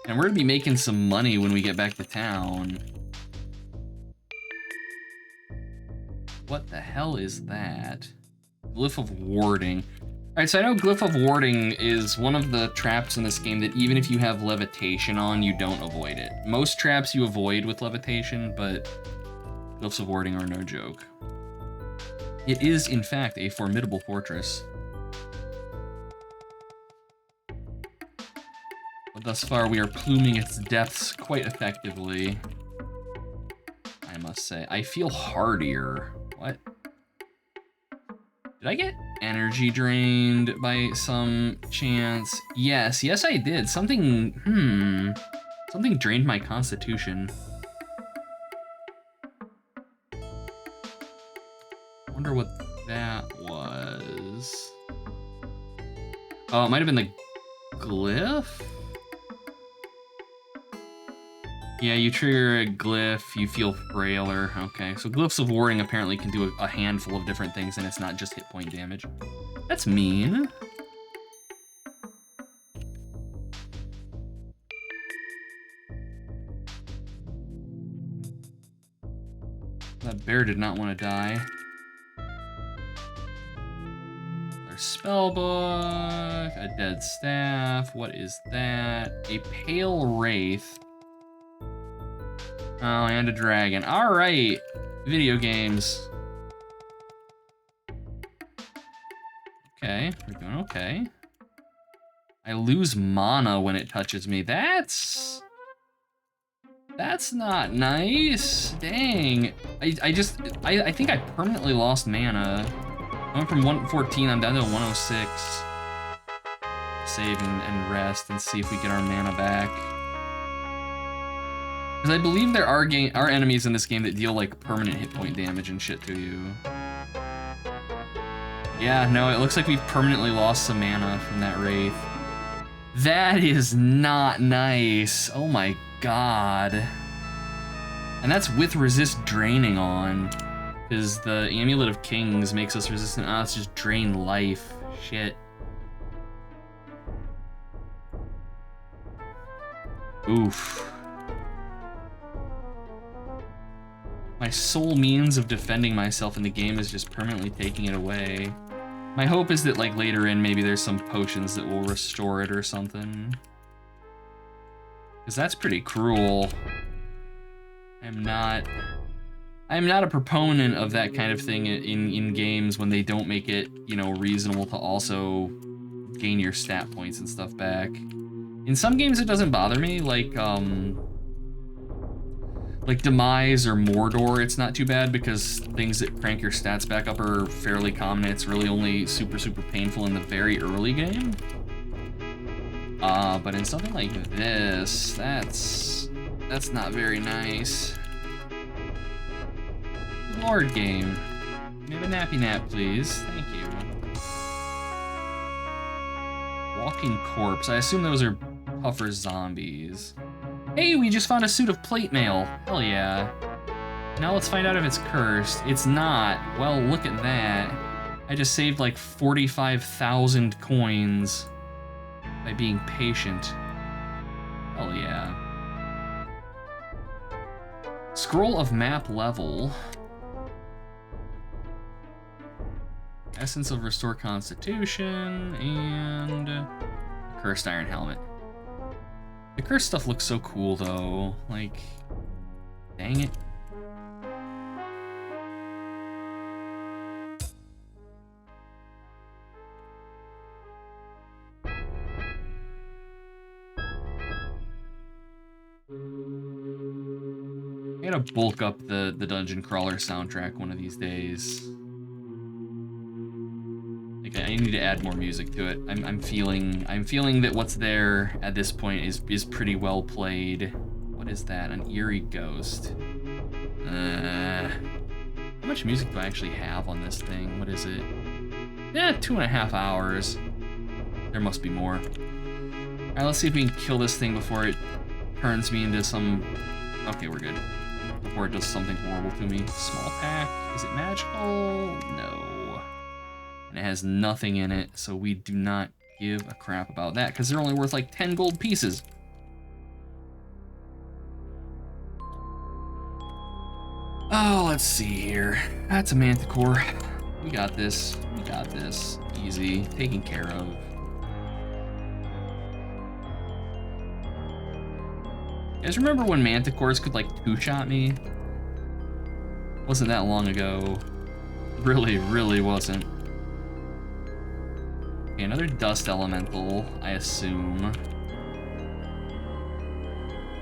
And we're gonna be making some money when we get back to town. What the hell is that? Glyph of Warding. Alright, so I know Glyph of Warding is one of the traps in this game that even if you have levitation on, you don't avoid it. Most traps you avoid with levitation, but Glyphs of Warding are no joke. It is, in fact, a formidable fortress. But thus far, we are pluming its depths quite effectively, I must say. I feel hardier. What? Did I get energy drained by some chance? Yes, yes I did. Something drained my constitution. I wonder what that was. Oh, it might have been the glyph? Yeah, you trigger a glyph, you feel frailer. Okay, so Glyphs of Warding apparently can do a handful of different things and it's not just hit point damage. That's mean. That bear did not want to die. Our spellbook, a dead staff, what is that? A pale wraith. Oh, and a dragon. All right, video games. Okay, we're doing okay. I lose mana when it touches me. That's not nice. Dang. I think I permanently lost mana. I went from 114, I'm down to 106. Save and rest and see if we get our mana back. Because I believe there are enemies in this game that deal like permanent hit point damage and shit to you. Yeah, no, it looks like we've permanently lost some mana from that wraith. That is not nice. Oh my god. And that's with resist draining on. Because the Amulet of Kings makes us resistant. Ah, it's just drain life. Shit. Oof. My sole means of defending myself in the game is just permanently taking it away. My hope is that like later in maybe there's some potions that will restore it or something. Because that's pretty cruel. I'm not a proponent of that kind of thing in games when they don't make it, you know, reasonable to also gain your stat points and stuff back. In some games it doesn't bother me, like Demise or Mordor, it's not too bad because things that crank your stats back up are fairly common. It's really only super painful in the very early game. But in something like this, that's not very nice. Lord game. Can we have a nappy nap, please? Thank you. Walking corpse. I assume those are tougher zombies. Hey, we just found a suit of plate mail. Hell yeah. Now let's find out if it's cursed. It's not. Well, look at that. I just saved like 45,000 coins by being patient. Hell yeah. Scroll of map level. Essence of Restore Constitution, and Cursed Iron Helmet. The cursed stuff looks so cool though, like, dang it. I gotta bulk up the Dungeon Crawler soundtrack one of these days. I need to add more music to it. I'm feeling that what's there at this point is pretty well played. What is that? An eerie ghost. How much music do I actually have on this thing? What is it? Yeah, 2.5 hours. There must be more. All right, let's see if we can kill this thing before it turns me into some. Okay, we're good. Before it does something horrible to me. Small pack. Is it magical? No. And it has nothing in it, so we do not give a crap about that because they're only worth like 10 gold pieces. Oh, let's see here. That's a Manticore. We got this. We got this. Easy. Taken care of. You guys remember when Manticores could, like, two-shot me? Wasn't that long ago. Really, really wasn't. Okay, another Dust Elemental, I assume.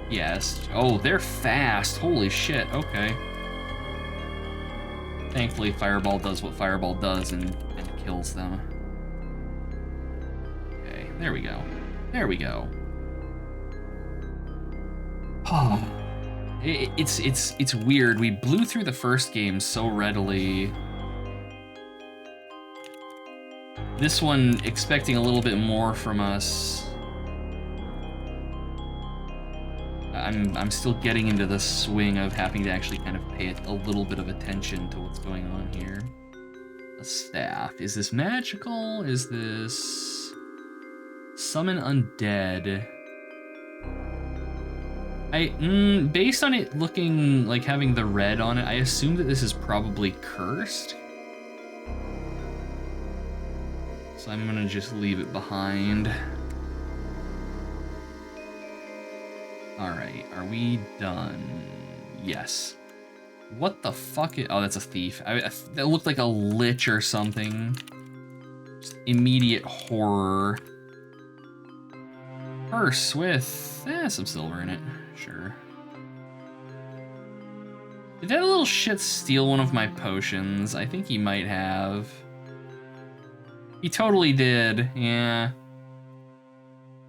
Yes. Oh, they're fast. Holy shit. Okay. Thankfully, Fireball does what Fireball does and kills them. Okay, there we go. There we go. Oh, it's weird. We blew through the first game so readily. This one, expecting a little bit more from us. I'm still getting into the swing of having to actually kind of pay a little bit of attention to what's going on here. A staff. Is this magical? Is this summon undead? Based on it looking like having the red on it, I assume that this is probably cursed. So I'm gonna just leave it behind. All right, are we done? Yes. What the fuck is, oh, that's a thief. That looked like a lich or something. Just immediate horror. Purse with, some silver in it, sure. Did that little shit steal one of my potions? I think he might have. He totally did, yeah.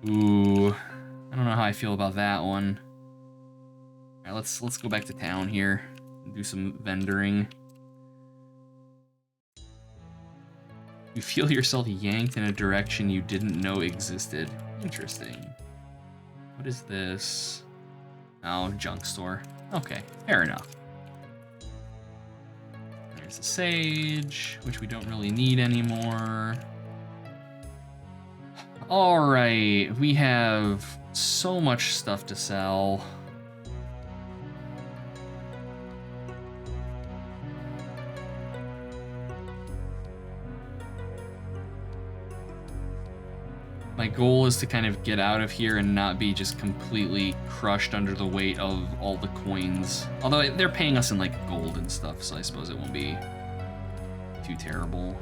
Ooh. I don't know how I feel about that one. All right, let's go back to town here and do some vendoring. You feel yourself yanked in a direction you didn't know existed. Interesting. What is this? Oh, junk store. Okay, fair enough. There's the sage, which we don't really need anymore. All right, we have so much stuff to sell. My goal is to kind of get out of here and not be just completely crushed under the weight of all the coins. Although they're paying us in like gold and stuff, so I suppose it won't be too terrible.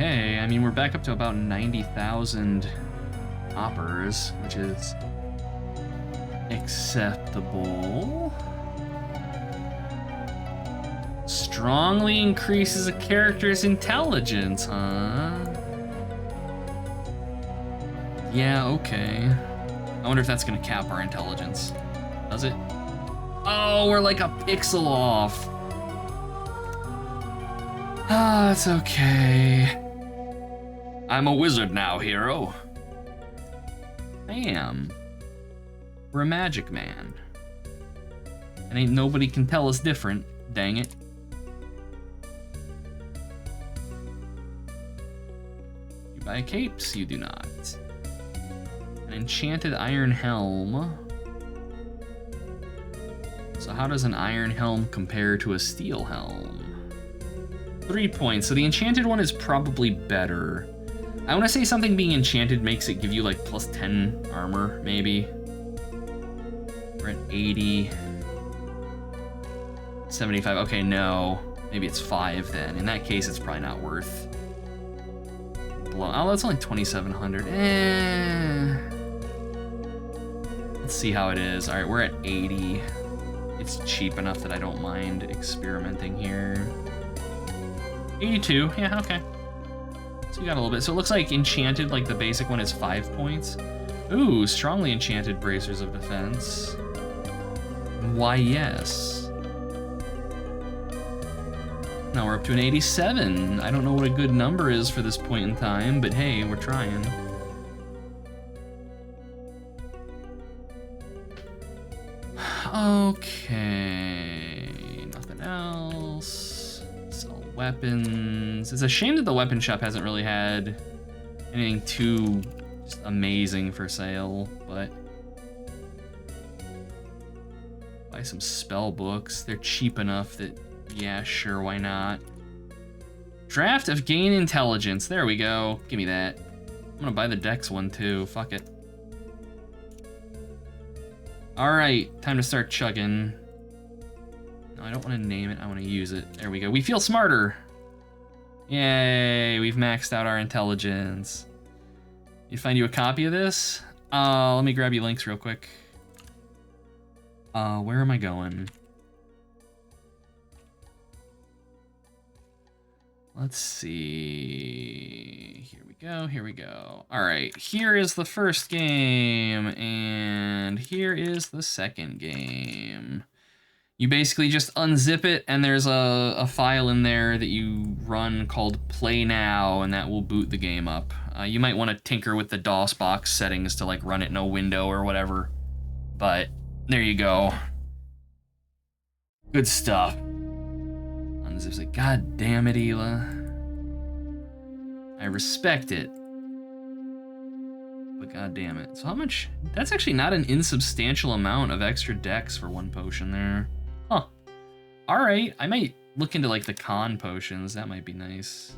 Okay, I mean, we're back up to about 90,000 hoppers, which is acceptable. Strongly increases a character's intelligence, huh? Yeah, okay. I wonder if that's gonna cap our intelligence. Does it? Oh, we're like a pixel off. Ah, it's okay. I'm a wizard now, hero. I am. We're a magic man. And ain't nobody can tell us different, dang it. You buy capes, you do not. An enchanted iron helm. So how does an iron helm compare to a steel helm? 3 points, so the enchanted one is probably better. I want to say something being enchanted makes it give you like plus 10 armor, maybe. We're at 80. 75, okay, no. Maybe it's 5 then. In that case, it's probably not worth. Oh, that's only 2,700. Let's see how it is. All right, we're at 80. It's cheap enough that I don't mind experimenting here. 82, yeah, okay. So we got a little bit. So it looks like enchanted, like the basic one, is 5 points. Ooh, strongly enchanted bracers of defense. Why, yes. Now we're up to an 87. I don't know what a good number is for this point in time, but hey, we're trying. Okay, nothing else. Sell weapons. It's a shame that the weapon shop hasn't really had anything too just amazing for sale, but buy some spell books. They're cheap enough that, yeah, sure, why not? Draft of Gain Intelligence. There we go. Give me that. I'm gonna buy the Dex one too. Fuck it. All right, time to start chugging. No, I don't want to name it. I want to use it. There we go. We feel smarter. Yay, we've maxed out our intelligence. You find you a copy of this? Let me grab you links real quick. Where am I going? Let's see. Here we go, here we go. All right, here is the first game, and here is the second game. You basically just unzip it, and there's a file in there that you run called Play Now, and that will boot the game up. You might want to tinker with the DOS box settings to like run it in a window or whatever, but there you go. Good stuff. Unzips it. God damn it, Hila. I respect it. But god damn it. So how much? That's actually not an insubstantial amount of extra dex for one potion there. Huh. Alright, I might look into like the con potions. That might be nice.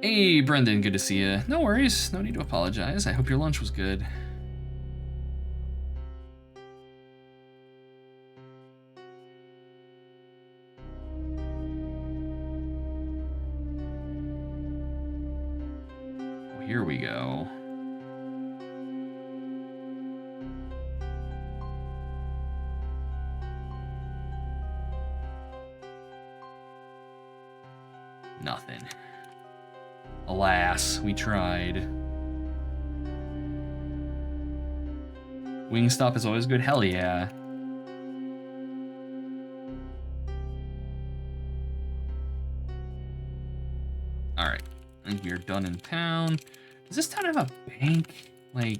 Hey, Brendan, good to see you. No worries, no need to apologize. I hope your lunch was good. Oh, here we go. Nothing. Alas, we tried. Wingstop is always good. Hell yeah. All right, I think we are done in town. Does this town have a bank? Like,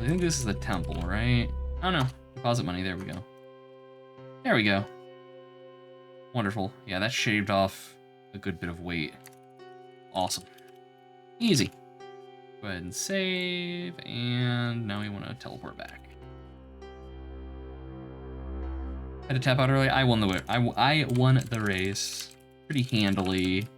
I think this is the temple, right? Oh no, deposit money. There we go. There we go. Wonderful. Yeah, that shaved off a good bit of weight. Awesome. Easy. Go ahead and save, and now we want to teleport back. Had to tap out early. I won the I won the race pretty handily.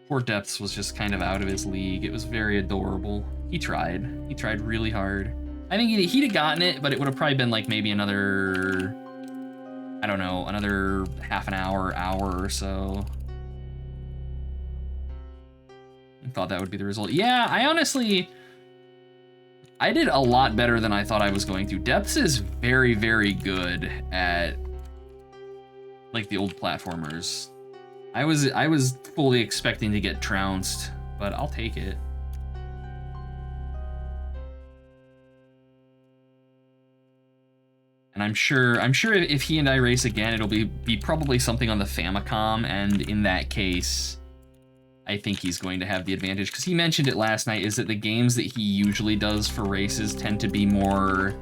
Poor Depths was just kind of out of his league. It was very adorable. He tried. He tried really hard. I think he'd have gotten it, but it would have probably been like maybe another, I don't know, another half an hour or so. I thought that would be the result. Yeah, I did a lot better than I thought I was going to. Depths is very, very good at like the old platformers. I was fully expecting to get trounced, but I'll take it. And I'm sure if he and I race again, it'll be probably something on the Famicom, and in that case, I think he's going to have the advantage, because he mentioned it last night, is that the games that he usually does for races tend to be more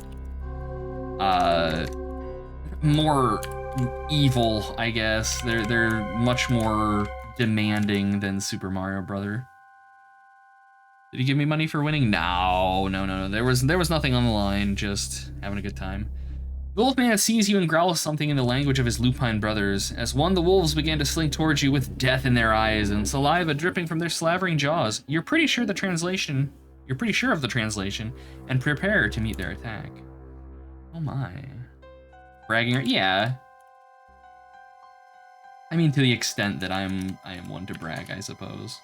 evil, I guess. They're much more demanding than Super Mario Brother. Did he give me money for winning? No. There was nothing on the line, just having a good time. The Wolfman sees you and growls something in the language of his lupine brothers. As one, the wolves began to slink towards you with death in their eyes and saliva dripping from their slavering jaws. You're pretty sure of the translation, and prepare to meet their attack. Oh my. Bragging, yeah. I mean, to the extent that I am one to brag, I suppose.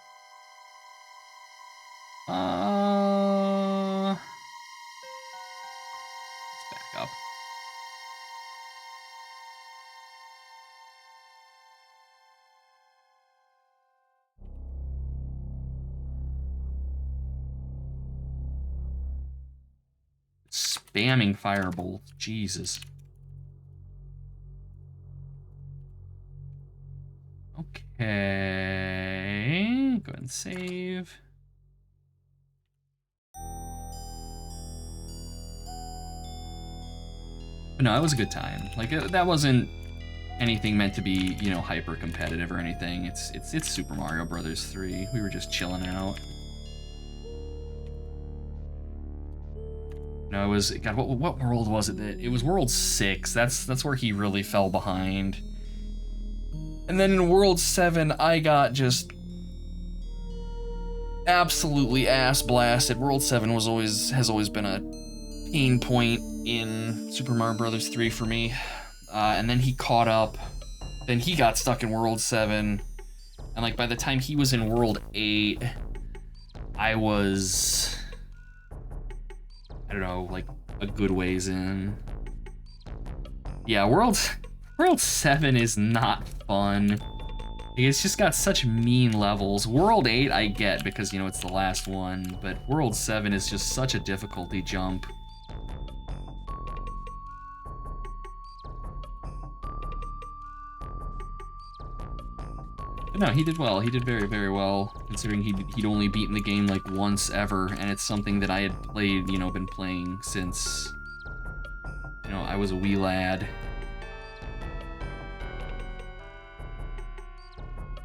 Let's back up. Spamming firebolt, Jesus. Okay, go ahead and save. But no, it was a good time. Like, that wasn't anything meant to be, you know, hyper competitive or anything. It's Super Mario Brothers 3. We were just chilling out. No, it was, God, what world was it? It was World 6. That's where he really fell behind. And then in World 7, I got just absolutely ass blasted. World 7 has always been a pain point in Super Mario Brothers 3 for me. And then he caught up. Then he got stuck in World 7. And like by the time he was in World 8, I was, I don't know, like a good ways in. Yeah, World 7 is not fun. It's just got such mean levels. World 8 I get because, you know, it's the last one, but World 7 is just such a difficulty jump. But no, he did well. He did very, very well, considering he'd only beaten the game like once ever, and it's something that I had played, you know, been playing since, you know, I was a wee lad.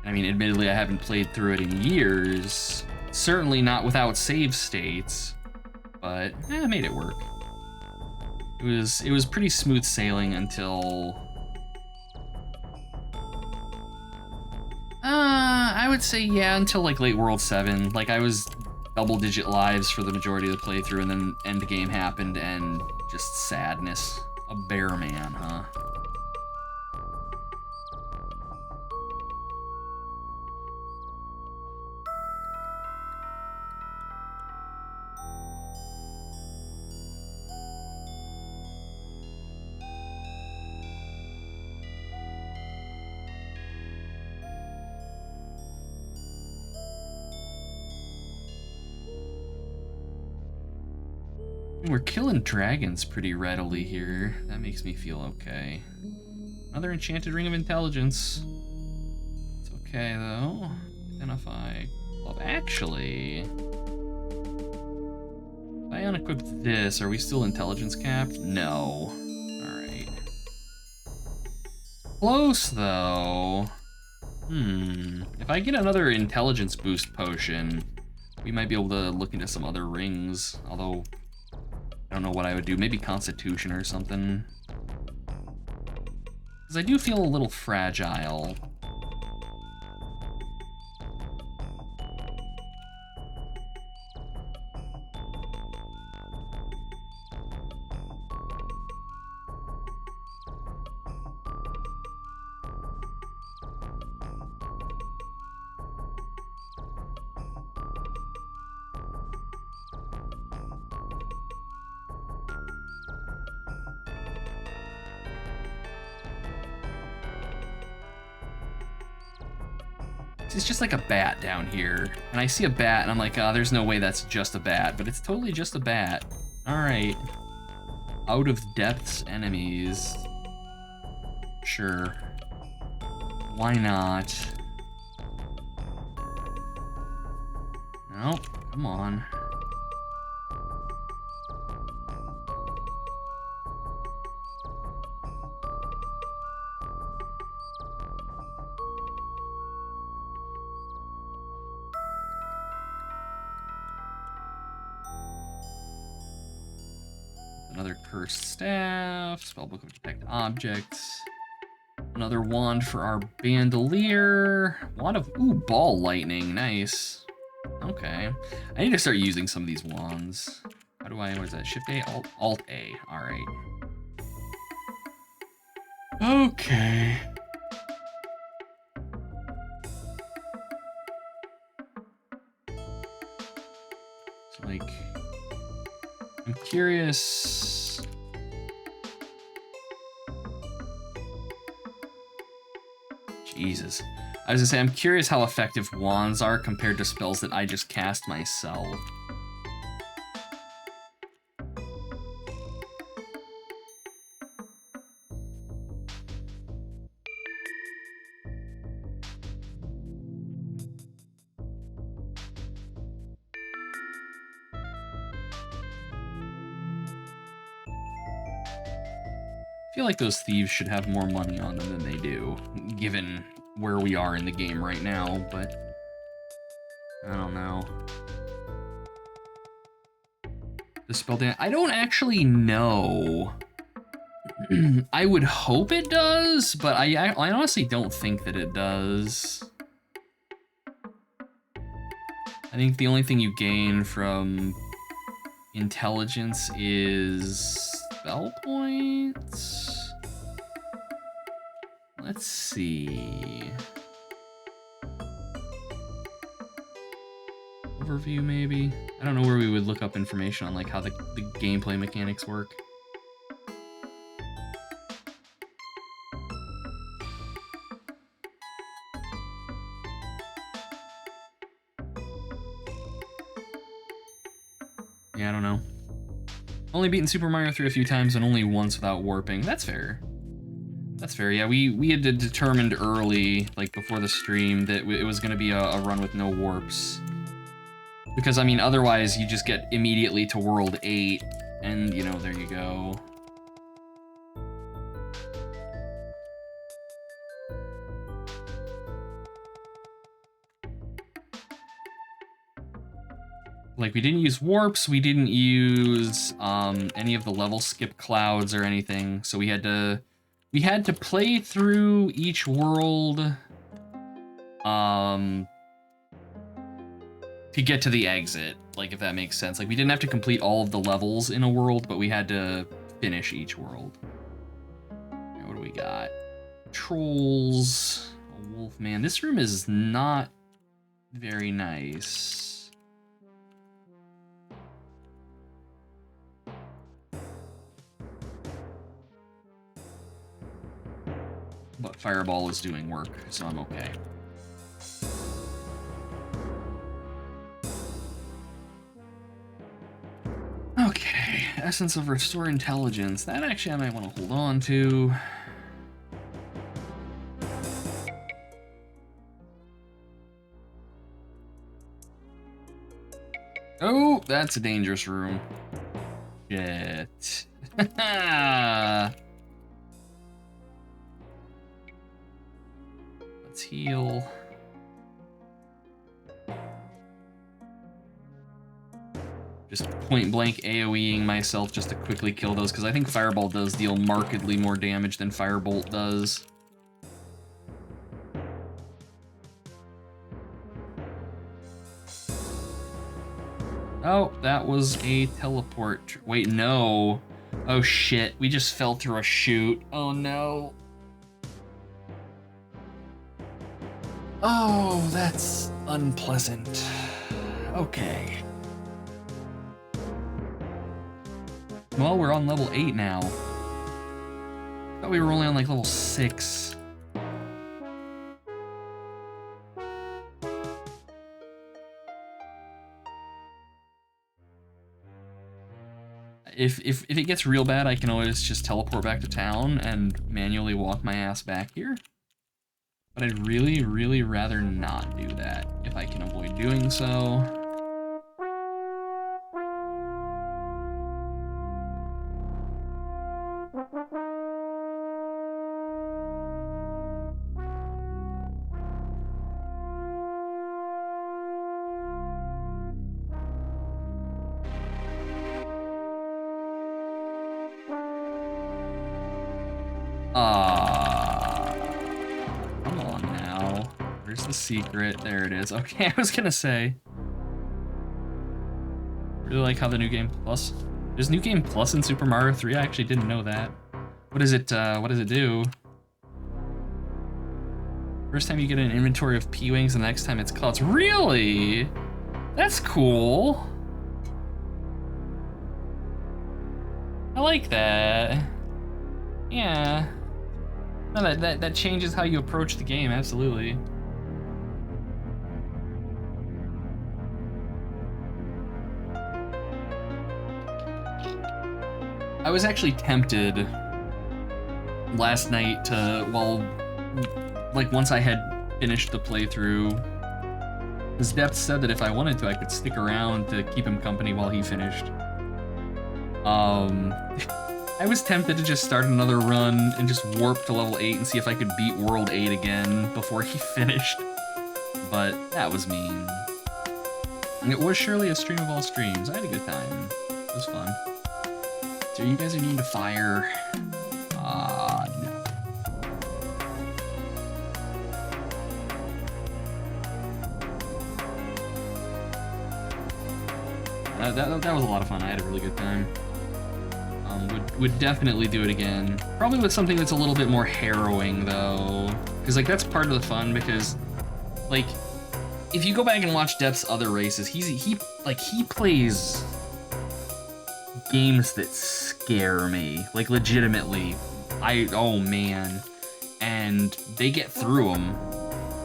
I mean, admittedly, I haven't played through it in years. Certainly not without save states, but I made it work. It was pretty smooth sailing until I would say, yeah, until like late World 7. Like I was double-digit lives for the majority of the playthrough, and then end game happened, and just sadness. A bear man, huh? We're killing dragons pretty readily here. That makes me feel okay. Another enchanted ring of intelligence. It's okay though. Identify. Well, actually, if I unequip this, are we still intelligence capped? No. Alright. Close though. If I get another intelligence boost potion, we might be able to look into some other rings, although I don't know what I would do. Maybe Constitution or something. Because I do feel a little fragile. It's just like a bat down here. And I see a bat and I'm like, oh, there's no way that's just a bat, but it's totally just a bat. All right. Out of depths enemies. Sure. Why not? Nope, come on. Another cursed staff, spellbook of detect objects. Another wand for our bandolier. Wand of, ooh, ball lightning, nice. Okay, I need to start using some of these wands. How do I, what is that, Shift A, Alt A, all right. Okay. So like, I'm curious. Jesus. I was gonna say, I'm curious how effective wands are compared to spells that I just cast myself. I feel like those thieves should have more money on them than they do, given where we are in the game right now, but I don't know. The spell damage, I don't actually know. I would hope it does, but I honestly don't think that it does. I think the only thing you gain from intelligence is spell points. Let's see. Overview, maybe? I don't know where we would look up information on like how the gameplay mechanics work. Yeah, I don't know. Only beaten Super Mario 3 a few times and only once without warping. That's fair. That's fair. Yeah, we had determined early, like before the stream, that it was going to be a run with no warps. Because, I mean, otherwise you just get immediately to World 8, and, you know, there you go. Like, we didn't use warps, we didn't use any of the level skip clouds or anything, so we had to play through each world to get to the exit, like, if that makes sense. Like, we didn't have to complete all of the levels in a world, but we had to finish each world. Right, what do we got? Trolls, a wolf man. This room is not very nice. But Fireball is doing work, so I'm okay. Okay, Essence of Restore Intelligence. That actually I might want to hold on to. Oh, that's a dangerous room. Shit. Let's heal. Just point blank AoEing myself just to quickly kill those, because I think Fireball does deal markedly more damage than Firebolt does. Oh, that was a teleport. Wait, no. Oh shit, we just fell through a chute. Oh no. Oh, that's unpleasant. Okay. Well, we're on level 8 now. I thought we were only on like level 6. If it gets real bad, I can always just teleport back to town and manually walk my ass back here. But I'd really, really rather not do that if I can avoid doing so. Come on now. Where's the secret? There it is. Okay, I was gonna say. Really like how the New Game Plus. There's New Game Plus in Super Mario 3. I actually didn't know that. What does it do? First time you get an inventory of P-Wings, and the next time it's clouds. Really? That's cool. I like that. Yeah. No, that changes how you approach the game, absolutely. I was actually tempted last night to, well, like once I had finished the playthrough, because Depth said that if I wanted to, I could stick around to keep him company while he finished. I was tempted to just start another run and just warp to level 8 and see if I could beat World 8 again before he finished. But that was mean. It was surely a stream of all streams. I had a good time. It was fun. So you guys are needing to fire. No. That was a lot of fun. I had a really good time. Would definitely do it again. Probably with something that's a little bit more harrowing though, because like that's part of the fun. Because like if you go back and watch Depp's other races, he plays games that scare me, like legitimately. Oh man, and they get through them,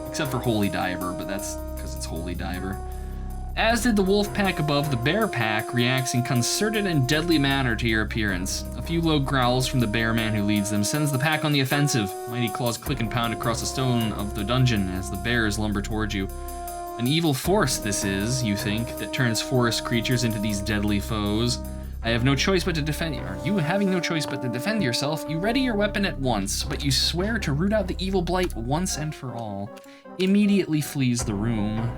except for Holy Diver, but that's because it's Holy Diver. As did the wolf pack above, the bear pack reacts in concerted and deadly manner to your appearance. A few low growls from the bear man who leads them sends the pack on the offensive. Mighty claws click and pound across the stone of the dungeon as the bears lumber towards you. An evil force this is, you think, that turns forest creatures into these deadly foes. I have no choice but to defend you. Are you having no choice but to defend yourself? You ready your weapon at once, but you swear to root out the evil blight once and for all. Immediately flees the room.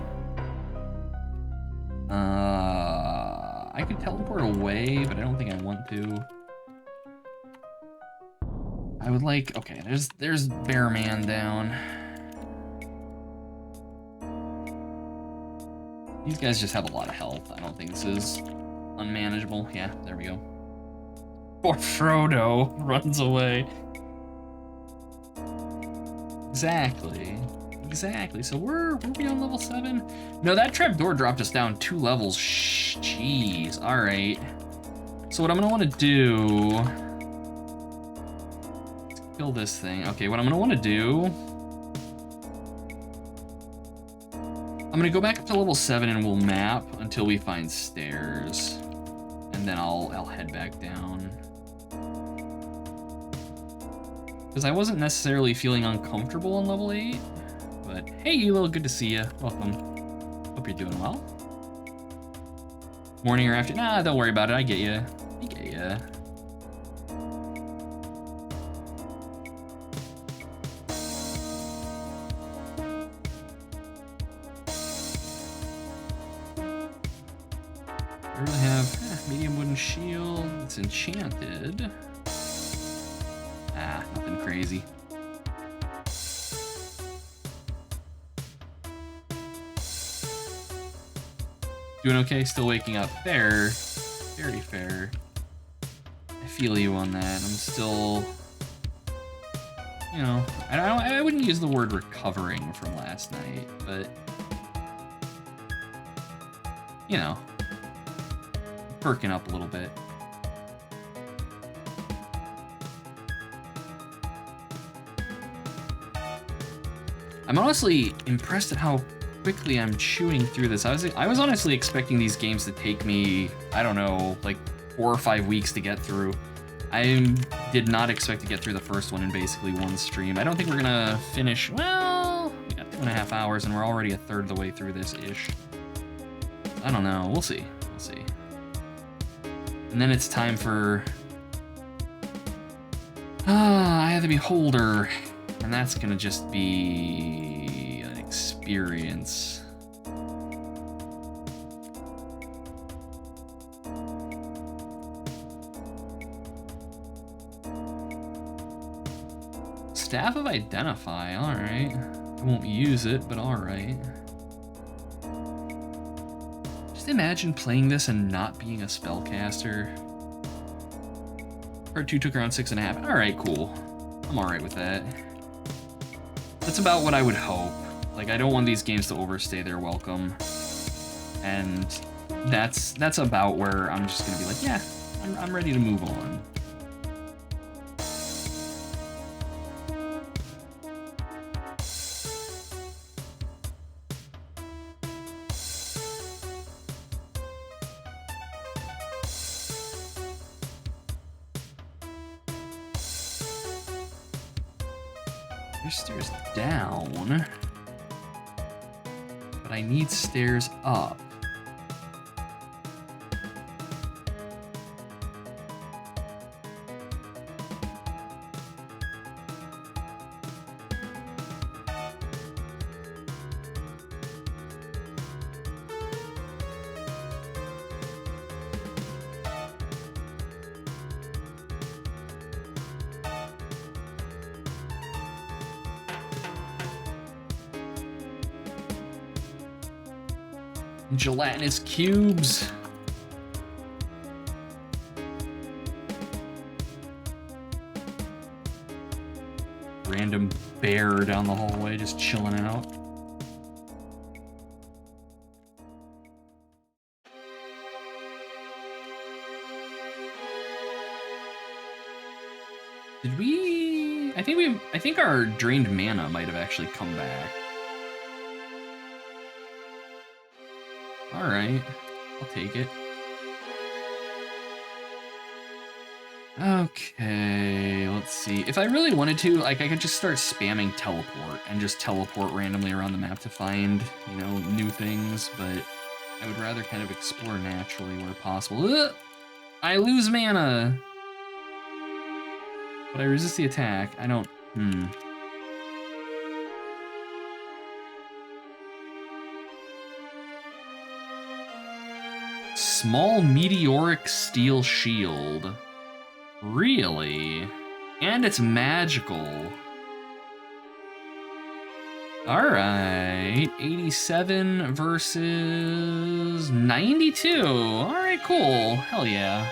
I could teleport away, but I don't think I want to. I would like, okay, there's Bear Man down. These guys just have a lot of health. I don't think this is unmanageable. Yeah, there we go. Poor Frodo runs away. Exactly. So were we on level 7? No, that trapdoor dropped us down 2 levels. Jeez. All right. So what I'm gonna want to do, let's kill this thing. Okay, what I'm gonna want to do, I'm gonna go back up to level 7 and we'll map until we find stairs, and then I'll head back down. Because I wasn't necessarily feeling uncomfortable on level 8. But hey, Elo, good to see you. Welcome. Hope you're doing well. Morning or after? Nah, don't worry about it. I get you. I get you. I really have medium wooden shield. It's enchanted. Nothing crazy. Doing okay, still waking up. Fair. Very fair. I feel you on that. I'm still, you know, I wouldn't use the word recovering from last night, but, you know, perking up a little bit. I'm honestly impressed at how quickly I'm chewing through this. I was honestly expecting these games to take me, I don't know, like 4 or 5 weeks to get through. I did not expect to get through the first one in basically one stream. I don't think we're gonna finish, well, we got 2.5 hours and we're already a third of the way through this-ish. I don't know, we'll see, we'll see. And then it's time for, Eye of the Beholder, and that's gonna just be experience. Staff of Identify, all right. I won't use it, but all right. Just imagine playing this and not being a spellcaster. Part 2 took around 6.5. All right, cool. I'm all right with that. That's about what I would hope. Like, I don't want these games to overstay their welcome. And that's about where I'm just gonna be like, yeah, I'm ready to move on. There's stairs down. I need stairs up. Gelatinous cubes. Random bear down the hallway just chilling out. Did we... I think our drained mana might have actually come back. Alright, I'll take it. Okay, let's see. If I really wanted to, like, I could just start spamming teleport and just teleport randomly around the map to find, you know, new things, but I would rather kind of explore naturally where possible. Ugh! I lose mana! But I resist the attack. I don't... Small meteoric steel shield. Really? And it's magical. Alright, 87 versus 92. Alright, cool. Hell yeah.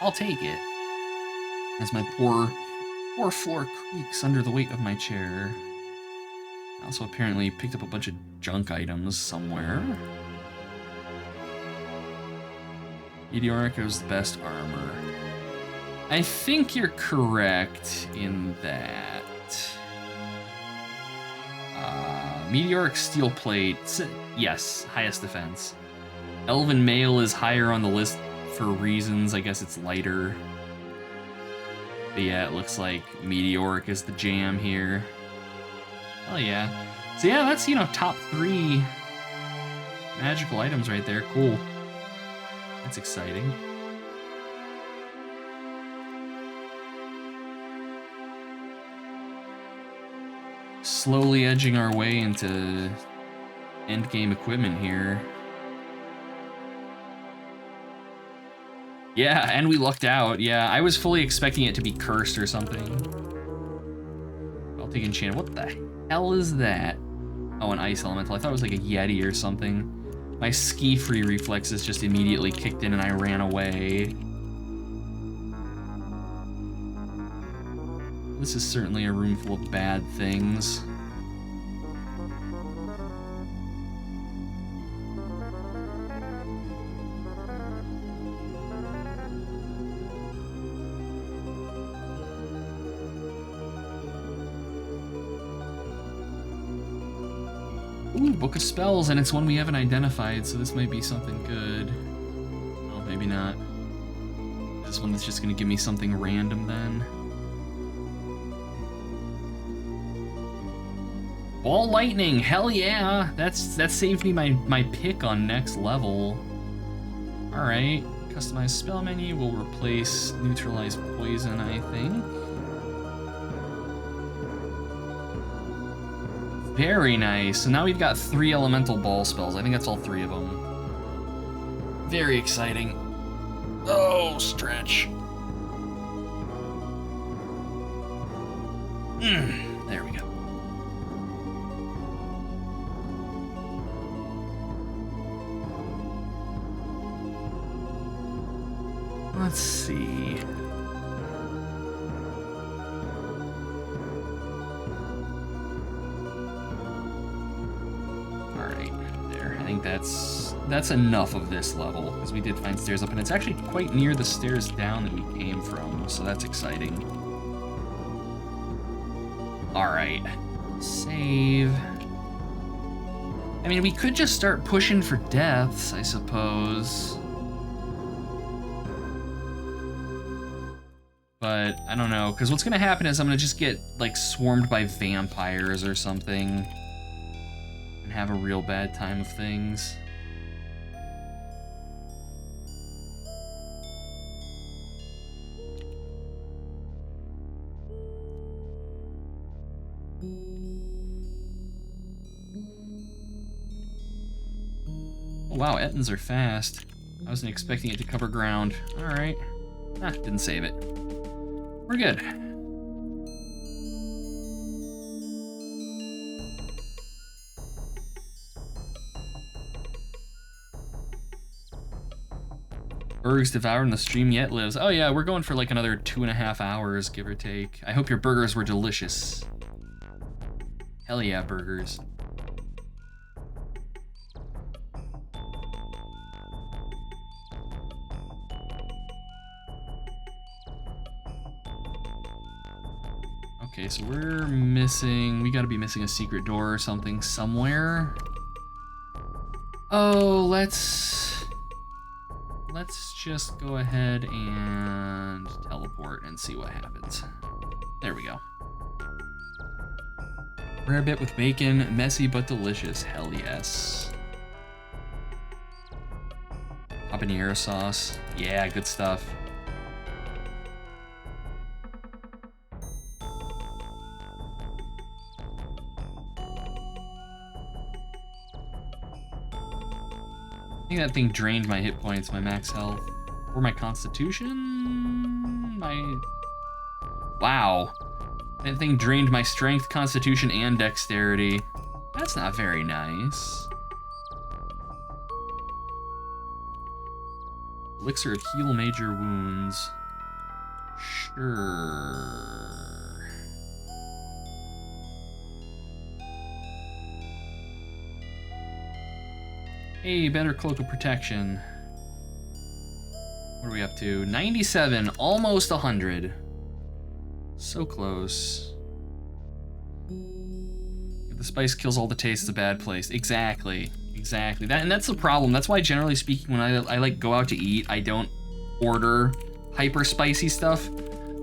I'll take it. As my poor floor creaks under the weight of my chair. I also apparently picked up a bunch of junk items somewhere. Meteoric is the best armor. I think you're correct in that. Meteoric steel plate, yes, highest defense. Elven mail is higher on the list for reasons, I guess it's lighter. But yeah, it looks like Meteoric is the jam here. Hell yeah. So yeah, that's, you know, top 3 magical items right there. Cool. That's exciting. Slowly edging our way into endgame equipment here. Yeah, and we lucked out. Yeah, I was fully expecting it to be cursed or something. I'll take enchant. What the hell is that? Oh, an ice elemental. I thought it was like a Yeti or something. My ski-free reflexes just immediately kicked in and I ran away. This is certainly a room full of bad things. Ooh, Book of Spells, and it's one we haven't identified, so this might be something good. Oh, maybe not. This one that's just gonna give me something random then. Ball lightning, hell yeah! That saved me my pick on next level. Alright, customize spell menu, we'll replace neutralize poison, I think. Very nice. So now we've got 3 elemental ball spells. I think that's all 3 of them. Very exciting. Oh, stretch. There we go. Let's see. That's enough of this level, because we did find stairs up, and it's actually quite near the stairs down that we came from, so that's exciting. Alright. Save. I mean, we could just start pushing for deaths, I suppose. But, I don't know, because what's gonna happen is I'm gonna just get, like, swarmed by vampires or something. Have a real bad time of things. Oh, wow, Ettins are fast. I wasn't expecting it to cover ground. Alright. Ah, didn't save it. We're good. Burgers devoured and the stream yet lives. Oh yeah, we're going for like another 2.5 hours, give or take. I hope your burgers were delicious. Hell yeah, burgers. Okay, so we're missing, we gotta be missing a secret door or something somewhere. Oh, let's just go ahead and teleport and see what happens. There we go. Rare bit with bacon, messy but delicious, hell yes. Habanero sauce, yeah, good stuff. I think that thing drained my hit points, my max health, or my constitution? Wow. That thing drained my strength, constitution, and dexterity. That's not very nice. Elixir of heal major wounds. Sure. Hey, better cloak of protection. What are we up to? 97, almost 100. So close. If the spice kills all the taste, it's a bad place. Exactly, exactly. And that's the problem. That's why, generally speaking, when I like go out to eat, I don't order hyper spicy stuff,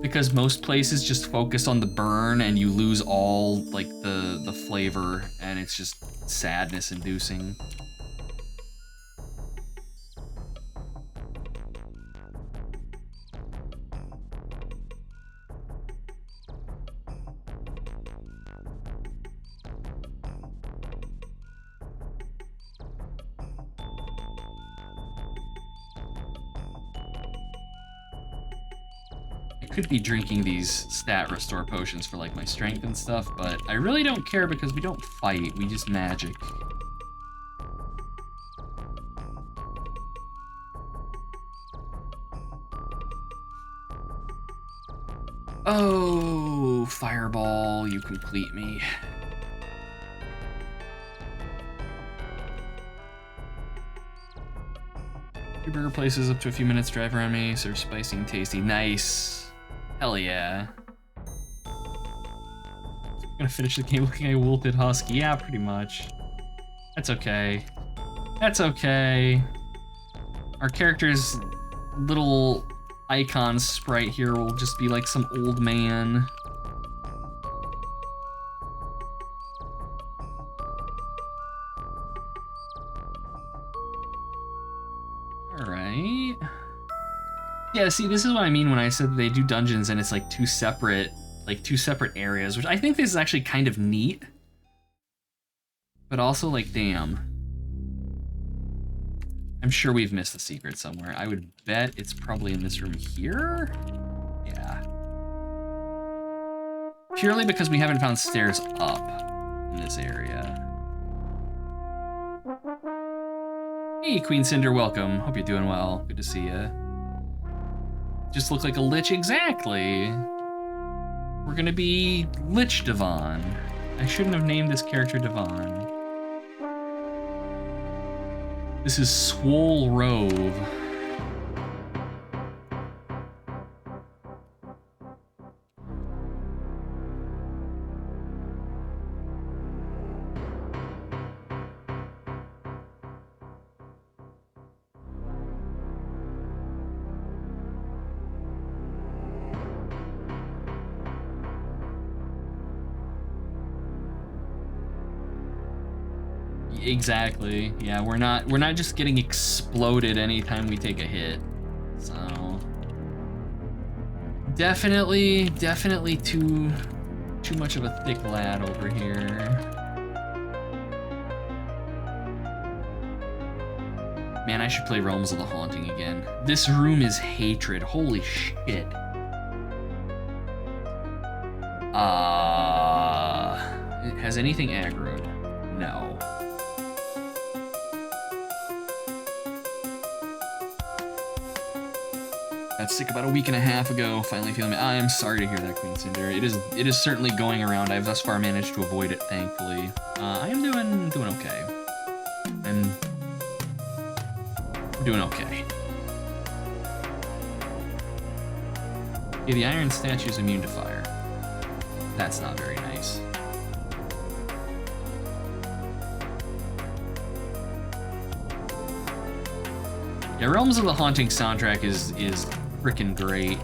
because most places just focus on the burn and you lose all like the flavor, and it's just sadness inducing. Could be drinking these stat restore potions for like my strength and stuff, but I really don't care because we don't fight, we just magic. Oh, fireball, you complete me. Your burger places up to a few minutes drive around me, serve spicy and tasty. Nice. Hell yeah. I'm gonna finish the game looking like a wilted husky. Yeah, pretty much. That's okay. That's okay. Our character's little icon sprite here will just be like some old man. Alright. Yeah, see, this is what I mean when I said that they do dungeons and it's like two separate areas, which I think this is actually kind of neat. But also, like, damn. I'm sure we've missed a secret somewhere. I would bet it's probably in this room here? Yeah. Purely because we haven't found stairs up in this area. Hey, Queen Cinder, welcome. Hope you're doing well. Good to see you. Just look like a lich, exactly. We're gonna be Lich Devon. I shouldn't have named this character Devon. This is Swole Rove. Exactly. Yeah, we're not just getting exploded anytime we take a hit. So definitely too much of a thick lad over here. Man, I should play Realms of the Haunting again. This room is hatred. Holy shit. Has anything aggroed? No. Got sick about a week and a half ago. Finally feeling. I am sorry to hear that, Queen Cinder. It is certainly going around. I've thus far managed to avoid it, thankfully. I am doing okay. I'm doing okay. Okay, the iron statue's immune to fire. That's not very nice. Yeah, Realms of the Haunting soundtrack is freaking great.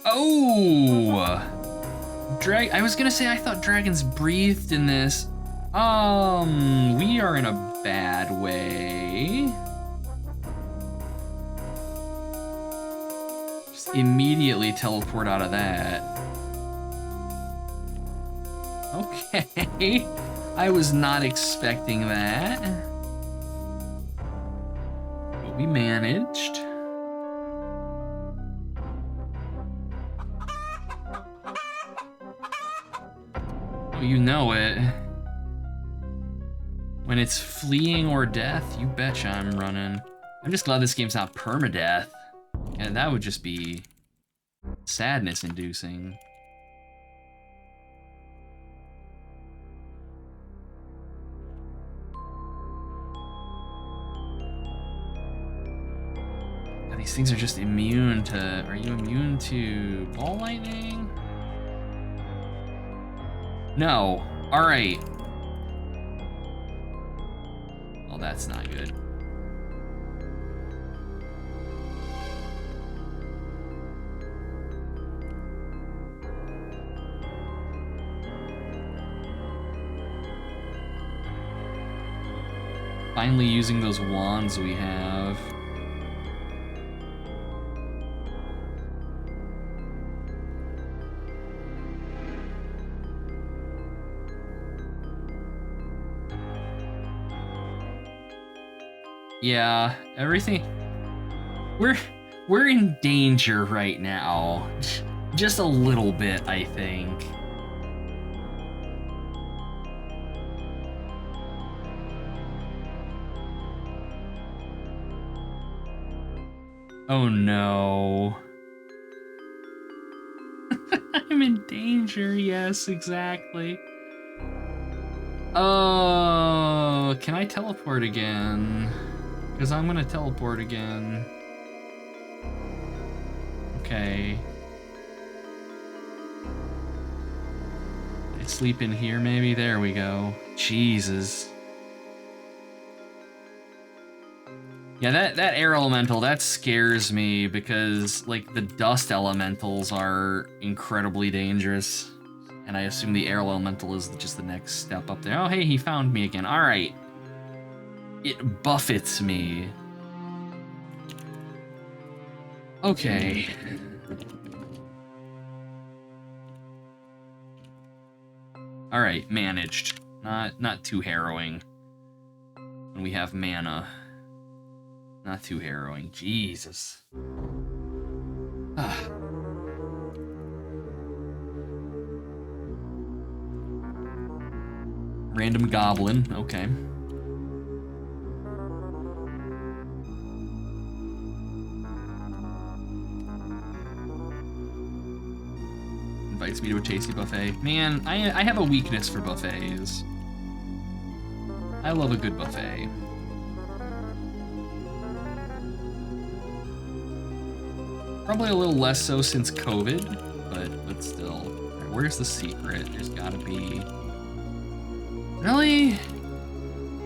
Oh! I was gonna say I thought dragons breathed in this. We are in a bad way. Just immediately teleport out of that. Okay. I was not expecting that. But we managed. Oh, you know it. When it's fleeing or death, you betcha I'm running. I'm just glad this game's not permadeath. And that would just be sadness-inducing. God, these things are just immune to... Are you immune to ball lightning? No. All right. Well, that's not good. Finally using those wands we have. Yeah, everything. We're in danger right now. Just a little bit, I think. Oh no. I'm in danger, yes, exactly. Oh, can I teleport again? Because I'm gonna teleport again. Okay. I sleep in here maybe? There we go. Jesus. Yeah, that air elemental, that scares me because, like, the dust elementals are incredibly dangerous. And I assume the air elemental is just the next step up there. Oh, hey, he found me again. All right. It buffets me. Okay. All right, managed. Not too harrowing. When we have mana. Not too harrowing. Jesus. Ah. Random goblin. Okay. Invites me to a tasty buffet. Man, I have a weakness for buffets. I love a good buffet. Probably a little less so since COVID, but still. Right, where's the secret? There's gotta be... Really?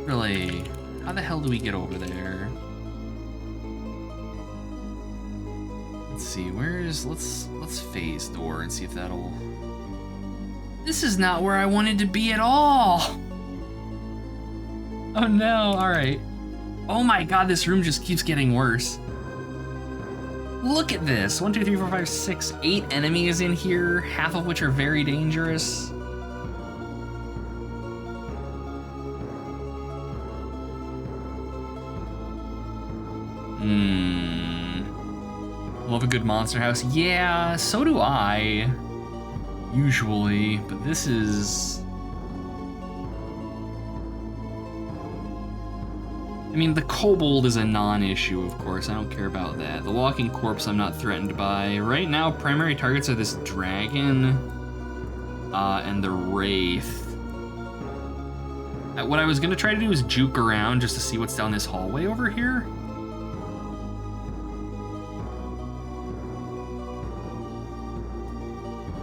Really? How the hell do we get over there? Let's see, where's... Let's phase door and see if that'll... This is not where I wanted to be at all! Oh no, alright. Oh my god, this room just keeps getting worse. Look at this. 1, 2, 3, 4, 5, 6, 8 enemies in here, half of which are very dangerous. Love a good monster house. Yeah, so do I. usually, but this is... I mean, the kobold is a non-issue, of course. I don't care about that. The walking corpse I'm not threatened by. Right now, primary targets are this dragon and the wraith. What I was gonna try to do is juke around just to see what's down this hallway over here.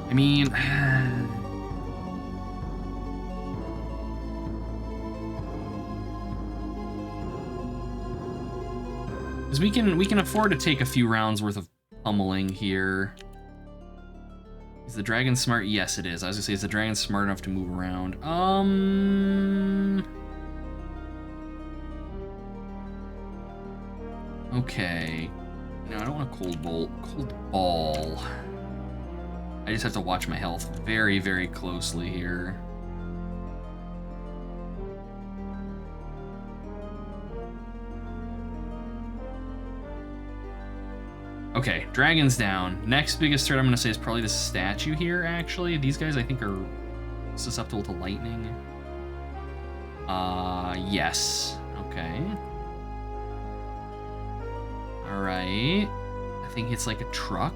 I mean... Because we can afford to take a few rounds worth of pummeling here. Is the dragon smart? Yes, it is. I was gonna say, is the dragon smart enough to move around? Okay. No, I don't want a cold bolt. Cold ball. I just have to watch my health very, very closely here. Okay, dragon's down. Next biggest threat I'm gonna say is probably this statue here, actually. These guys I think are susceptible to lightning. Yes. Okay. Alright. I think it's like a truck.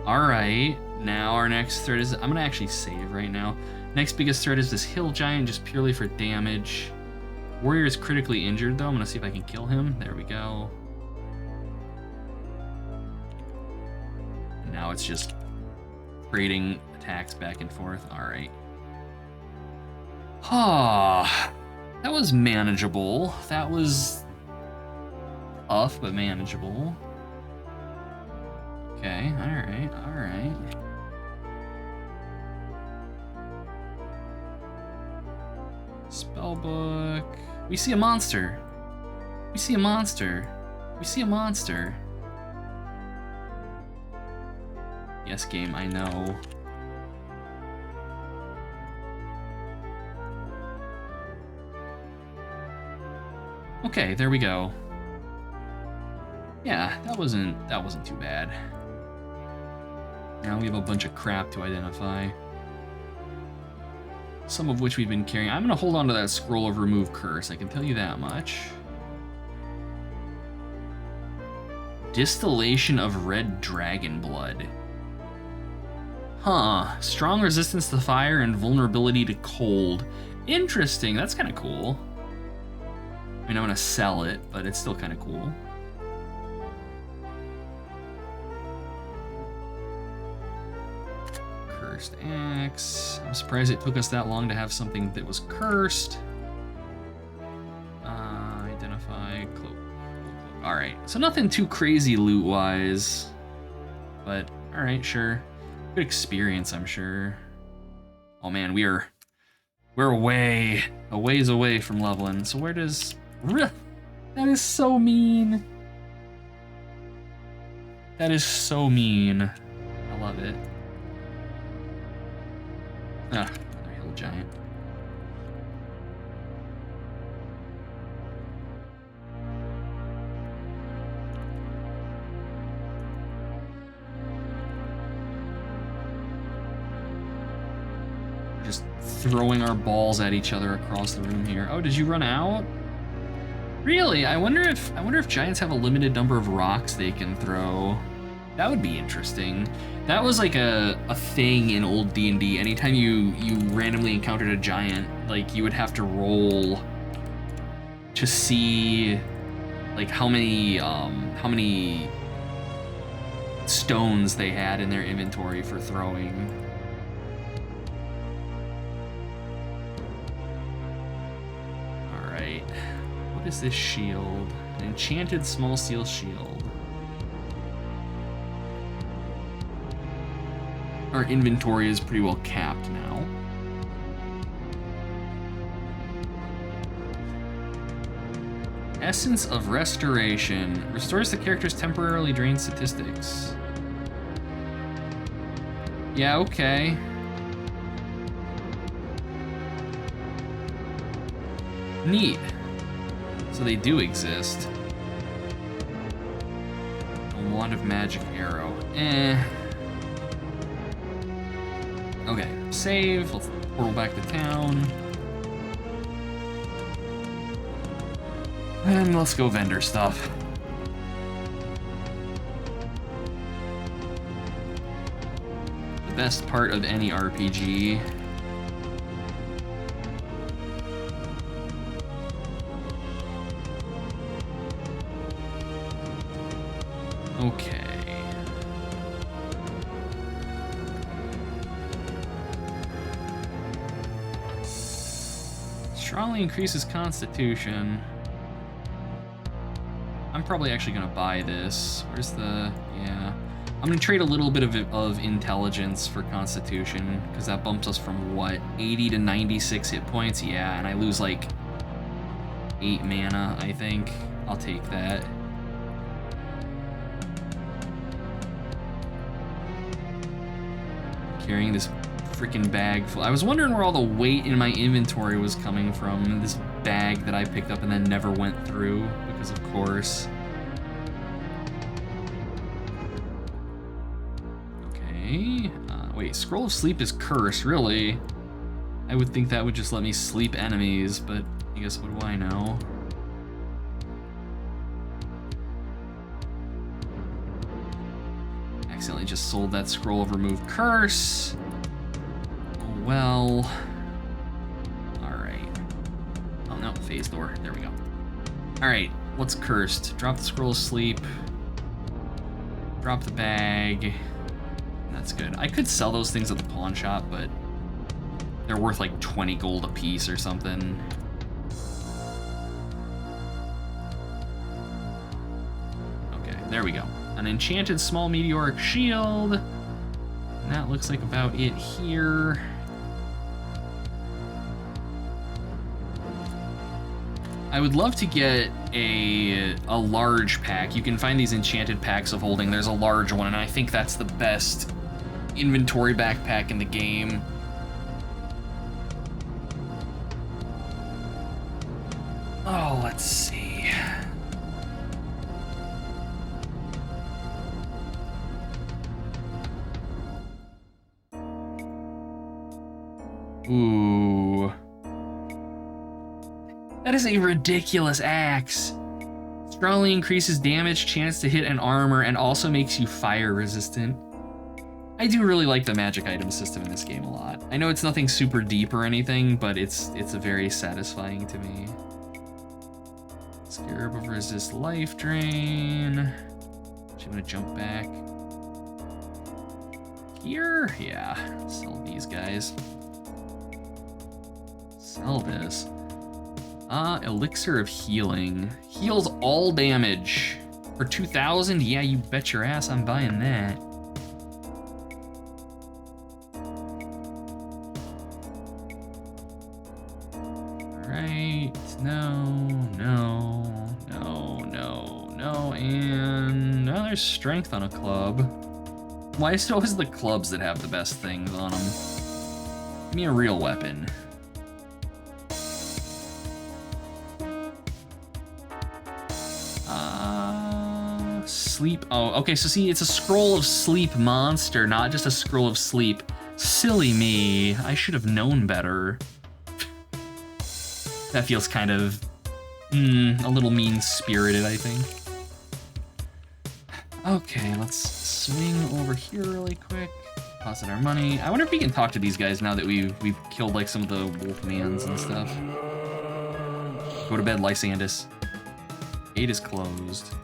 Alright. Now our next threat is... I'm gonna actually save right now. Next biggest threat is this hill giant, just purely for damage. Warrior is critically injured, though. I'm gonna see if I can kill him. There we go. And now it's just trading attacks back and forth. All right. That was manageable. That was tough, but manageable. Okay, all right, all right. Spellbook. We see a monster. We see a monster. We see a monster. Yes, game, I know. Okay, there we go. Yeah, that wasn't too bad. Now we have a bunch of crap to identify. Some of which we've been carrying. I'm gonna hold on to that scroll of remove curse, I can tell you that much. Distillation of red dragon blood. Huh, strong resistance to fire and vulnerability to cold. Interesting, that's kind of cool. I mean, I'm gonna sell it, but it's still kind of cool. Cursed axe. I'm surprised it took us that long to have something that was cursed. Identify cloak. All right, so nothing too crazy loot-wise, but all right, sure. Good experience, I'm sure. Oh man, we're a ways away from leveling. So where does... That is so mean. That is so mean. I love it. Ah, another hill giant. Just throwing our balls at each other across the room here. Oh, did you run out? Really? I wonder if giants have a limited number of rocks they can throw. That would be interesting. That was like a thing in old D&D. Anytime you randomly encountered a giant, like you would have to roll to see like how many stones they had in their inventory for throwing. All right. What is this shield? An enchanted small steel shield. Our inventory is pretty well capped now. Essence of Restoration. Restores the character's temporarily drained statistics. Yeah, okay. Neat. So they do exist. No Wand of Magic Arrow. Okay, save. Let's portal back to town. And let's go vendor stuff. The best part of any RPG. Okay. Strongly increases constitution. I'm probably actually gonna buy this. Where's the, yeah. I'm gonna trade a little bit of intelligence for constitution, because that bumps us from what, 80 to 96 hit points? Yeah, and I lose like 8 mana, I think. I'll take that. Carrying this freaking bag full. I was wondering where all the weight in my inventory was coming from. This bag that I picked up and then never went through, because of course. Okay. Wait, Scroll of Sleep is cursed, really? I would think that would just let me sleep enemies, but I guess what do I know? Accidentally just sold that Scroll of Remove Curse. Oh well. Alright. Oh no, phase door. There we go. Alright, what's cursed? Drop the Scroll of Sleep. Drop the bag. That's good. I could sell those things at the pawn shop, but they're worth like 20 gold a piece or something. Okay, there we go. An enchanted small meteoric shield. And that looks like about it here. I would love to get a large pack. You can find these enchanted packs of holding. There's a large one, and I think that's the best inventory backpack in the game. Oh, let's see. Ooh. That is a ridiculous axe. Strongly increases damage, chance to hit, and armor, and also makes you fire resistant. I do really like the magic item system in this game a lot. I know it's nothing super deep or anything, but it's very satisfying to me. Scarab of Resist Life Drain. I'm gonna jump back. Here? Yeah, sell these guys. Sell this. Elixir of Healing. Heals all damage. For 2,000? Yeah, you bet your ass I'm buying that. Alright, no, and now there's strength on a club. Why is it always the clubs that have the best things on them? Give me a real weapon. Sleep. Oh, okay, so see, it's a Scroll of Sleep monster, not just a Scroll of Sleep. Silly me. I should have known better. That feels kind of, a little mean-spirited, I think. Okay, let's swing over here really quick. Deposit our money. I wonder if we can talk to these guys now that we've killed, like, some of the Wolfmans and stuff. Go to bed, Lysandus. Gate is closed.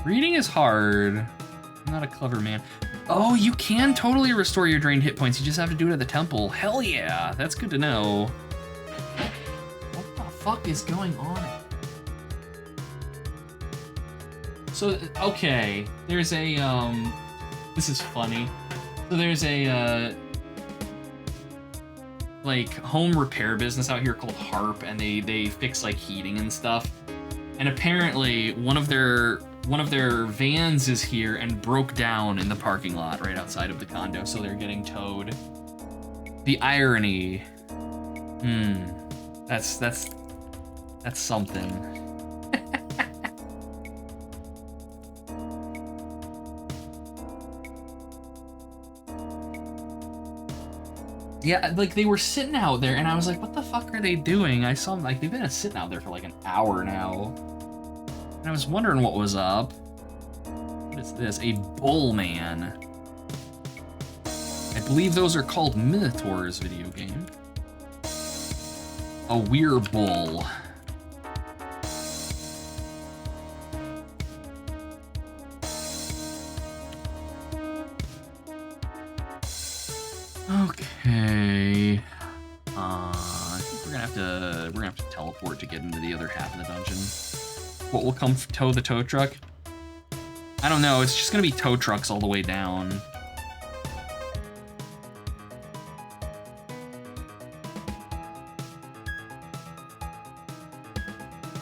Reading is hard. I'm not a clever man. Oh, you can totally restore your drained hit points. You just have to do it at the temple. Hell yeah, that's good to know. What the fuck is going on? So, okay, there's a, this is funny. So there's a, like, home repair business out here called Harp, and they fix, like, heating and stuff. And apparently, one of their vans is here and broke down in the parking lot right outside of the condo, so they're getting towed. The irony. That's something. Yeah, like they were sitting out there, and I was like, what the fuck are they doing? I saw them, like, they've been sitting out there for like an hour now. And I was wondering what was up. What is this? A bull man. I believe those are called Minotaurs video game. A weir bull. Okay. I think we're gonna have to teleport to get into the other half of the dungeon. What will come tow the tow truck? I don't know. It's just gonna be tow trucks all the way down.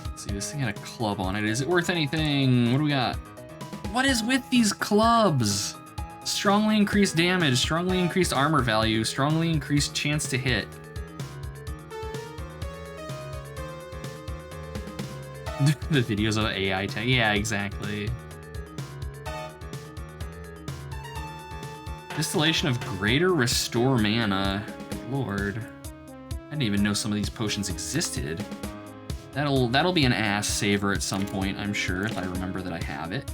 Let's see, this thing had a club on it. Is it worth anything? What do we got? What is with these clubs? Strongly increased damage, strongly increased armor value, strongly increased chance to hit. The videos of AI tech. Yeah, exactly. Distillation of greater restore mana. Good lord. I didn't even know some of these potions existed. That'll be an ass saver at some point, I'm sure, if I remember that I have it.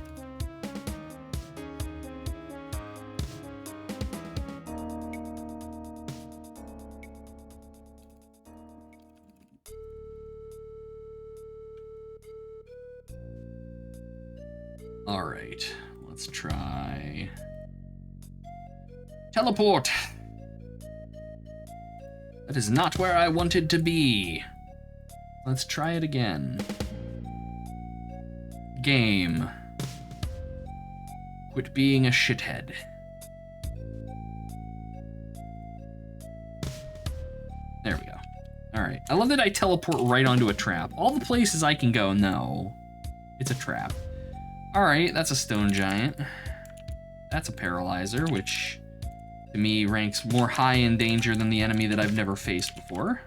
All right, let's try teleport. That is not where I wanted to be. Let's try it again. Game. Quit being a shithead. There we go. All right, I love that I teleport right onto a trap. All the places I can go, no, it's a trap. All right, that's a stone giant. That's a paralyzer, which to me ranks more high in danger than the enemy that I've never faced before.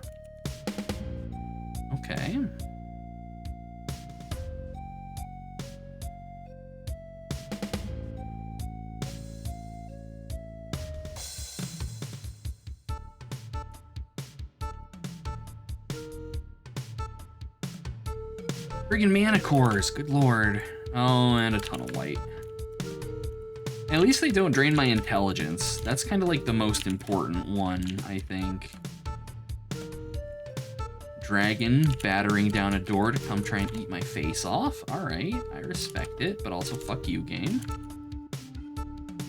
Okay. Friggin' mana cores, good lord. Oh, and a ton of white. At least they don't drain my intelligence. That's kind of like the most important one, I think. Dragon battering down a door to come try and eat my face off. All right, I respect it, but also fuck you, game.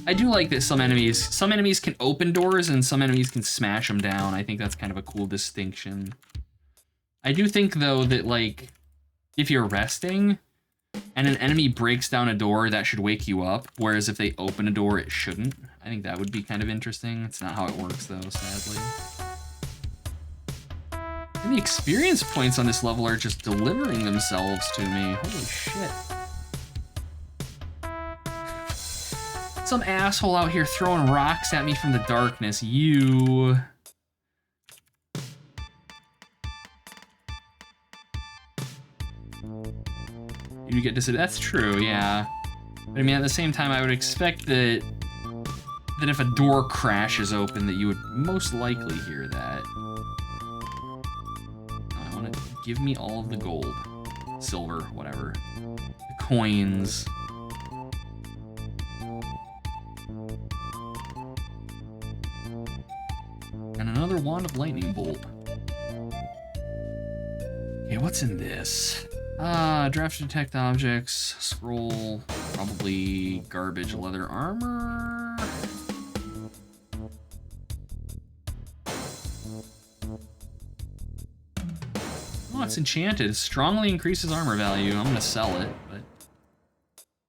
I do like that some enemies can open doors and some enemies can smash them down. I think that's kind of a cool distinction. I do think, though, that, like, if you're resting and an enemy breaks down a door, that should wake you up, whereas if they open a door, it shouldn't. I think that would be kind of interesting. It's not how it works, though, sadly. And the experience points on this level are just delivering themselves to me. Holy shit. Some asshole out here throwing rocks at me from the darkness. You... You get disadvantage. That's true, yeah. But I mean, at the same time, I would expect that if a door crashes open, that you would most likely hear that. I want to give me all of the gold, silver, whatever, the coins. And another wand of lightning bolt. Okay, what's in this? Draft to detect objects, scroll, probably garbage leather armor. Oh, it's enchanted. Strongly increases armor value. I'm gonna sell it, but